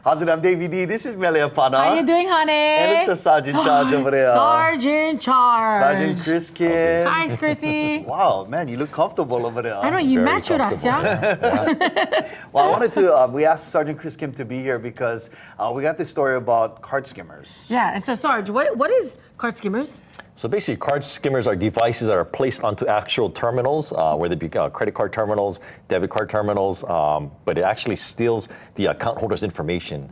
How's it? I'm Davey D. This is Melia Fana. How you doing, honey? And it's the Sergeant Charge over there. Sergeant Charge. Sergeant Chris Kim. Hi, Chrissy. Wow, man, you look comfortable over there. I know, you Very match with us, yeah? Well, I wanted to, we asked Sergeant Chris Kim to be here because we got this story about card skimmers. Yeah, and so Sarge, what is card skimmers? So basically, card skimmers are devices that are placed onto actual terminals, whether it be credit card terminals, debit card terminals, but it actually steals the account holder's information.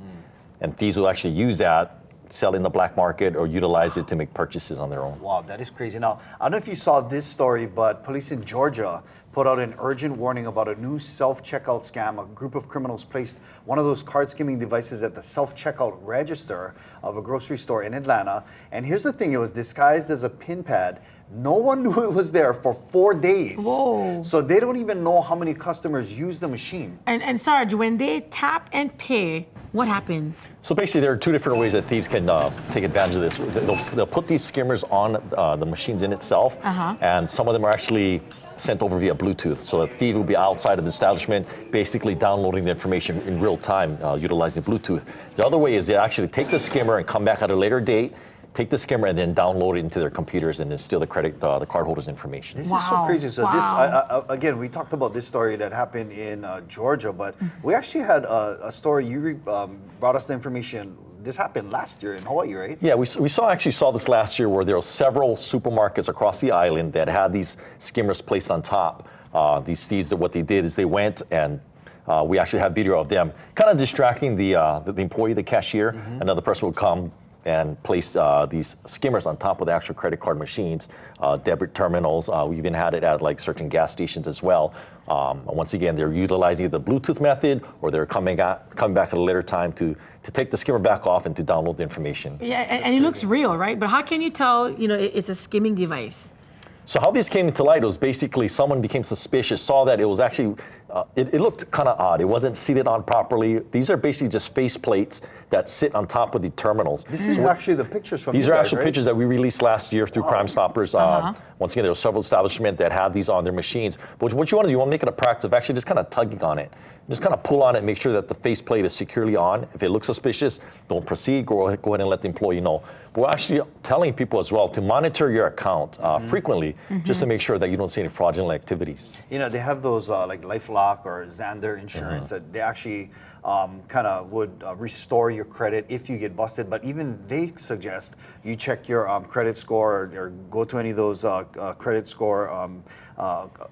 And thieves will actually use that, sell in the black market, or utilize it to make purchases on their own. Wow, that is crazy. Now, I don't know if you saw this story, but police in Georgia put out an urgent warning about a new self-checkout scam. A group of criminals placed one of those card skimming devices at the self-checkout register of a grocery store in Atlanta. And here's the thing, it was disguised as a PIN pad. No one knew it was there for 4 days. Whoa. So they don't even know how many customers use the machine. And Sarge, when they tap and pay, what happens? So basically, there are two different ways that thieves can take advantage of this. They'll put these skimmers on the machines in itself, and some of them are actually sent over via Bluetooth. So the thief will be outside of the establishment, basically downloading the information in real time, utilizing Bluetooth. The other way is they actually take the skimmer and come back at a later date, take the skimmer and then download it into their computers and then steal the the cardholder's information. This is so crazy. So this, again, we talked about this story that happened in Georgia, but we actually had a story, you brought us the information. This happened last year in Hawaii, right? Yeah, we actually saw this last year where there were several supermarkets across the island that had these skimmers placed on top. These thieves, what they did is they went and we actually have video of them kind of distracting the employee, the cashier. Another person would come and place these skimmers on top of the actual credit card machines, debit terminals. We even had it at like certain gas stations as well. Once again, they're utilizing the Bluetooth method, or they're coming back at a later time to take the skimmer back off and to download the information. Yeah, and it looks real, right? But how can you tell, it's a skimming device? So how these came to light was basically someone became suspicious, saw that it was actually, it looked kind of odd. It wasn't seated on properly. These are basically just face plates that sit on top of the terminals. This is actually the pictures from These you are guys, actual right? pictures that we released last year through CrimeStoppers. Once again, there were several establishments that had these on their machines. But what you want to do, you want to make it a practice of actually just kind of tugging on it. Just kind of pull on it, make sure that the faceplate is securely on. If it looks suspicious, don't proceed. Go ahead and let the employee know. But we're actually telling people as well to monitor your account frequently, just to make sure that you don't see any fraudulent activities. They have those like LifeLock or Xander insurance that they actually kind of would restore your credit if you get busted. But even they suggest you check your credit score or go to any of those credit score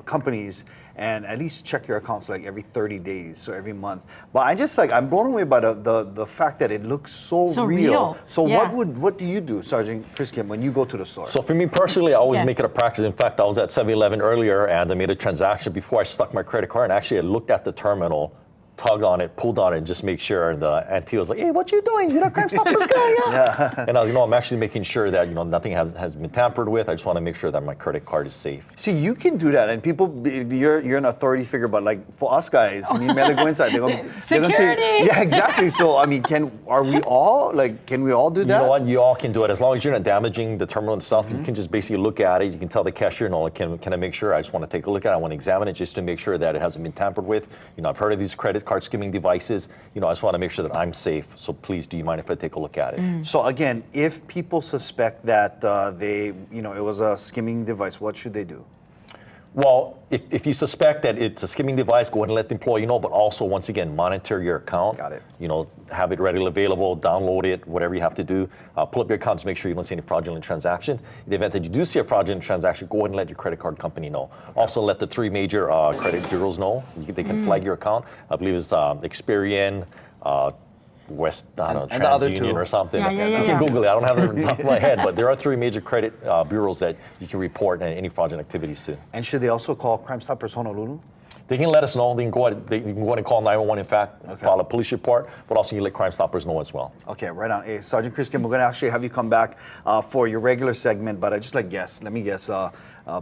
companies and at least check your accounts like every 30 days, so every month. But I'm blown away by the fact that it looks so real. So what do you do, Sergeant Chris Kim, when you go to the store? So for me personally, I always make it a practice. In fact, I was at 7-Eleven earlier and I made a transaction before I stuck my credit card, and actually I looked at the terminal, tugged on it, pulled on it, and just make sure. And the auntie was like, "Hey, what you doing? You're not CrimeStoppers guy?" Yeah. And I was, I'm actually making sure that nothing has been tampered with. I just want to make sure that my credit card is safe. See, you can do that, and people, you're an authority figure, but like for us guys, me and Mela go inside. They're going Security. Yeah, exactly. So I mean, can we all do that? You know what? You all can do it as long as you're not damaging the terminal itself. You can just basically look at it. You can tell the cashier, "No, can I make sure? I just want to take a look at it. I want to examine it just to make sure that it hasn't been tampered with. I've heard of these credit card skimming devices. I just want to make sure that I'm safe. So please, do you mind if I take a look at it?" So again, if people suspect that it was a skimming device, what should they do? Well, if you suspect that it's a skimming device, go ahead and let the employee know, but also, once again, monitor your account. Got it. Have it readily available, download it, whatever you have to do. Pull up your account to make sure you don't see any fraudulent transactions. In the event that you do see a fraudulent transaction, go ahead and let your credit card company know. Okay. Also, let the 3 major credit bureaus know. They can flag your account. I believe it's Experian, West, TransUnion or something. You can Google it. I don't have it on the top of my head, but there are 3 major credit bureaus that you can report any fraudulent activities to. And should they also call CrimeStoppers Honolulu? They can let us know. They can go ahead and call 911, in fact, file a police report, but also you let CrimeStoppers know as well. Okay, right on. Hey, Sergeant Chris Kim, we're going to actually have you come back for your regular segment, but I just guess. Let me guess.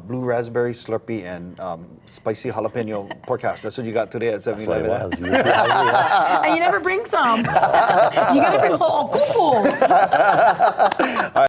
Blue raspberry Slurpee and spicy jalapeno pork hash. That's what you got today at 7-Eleven. That's what it was. And you never bring some. You got to bring a whole kupu.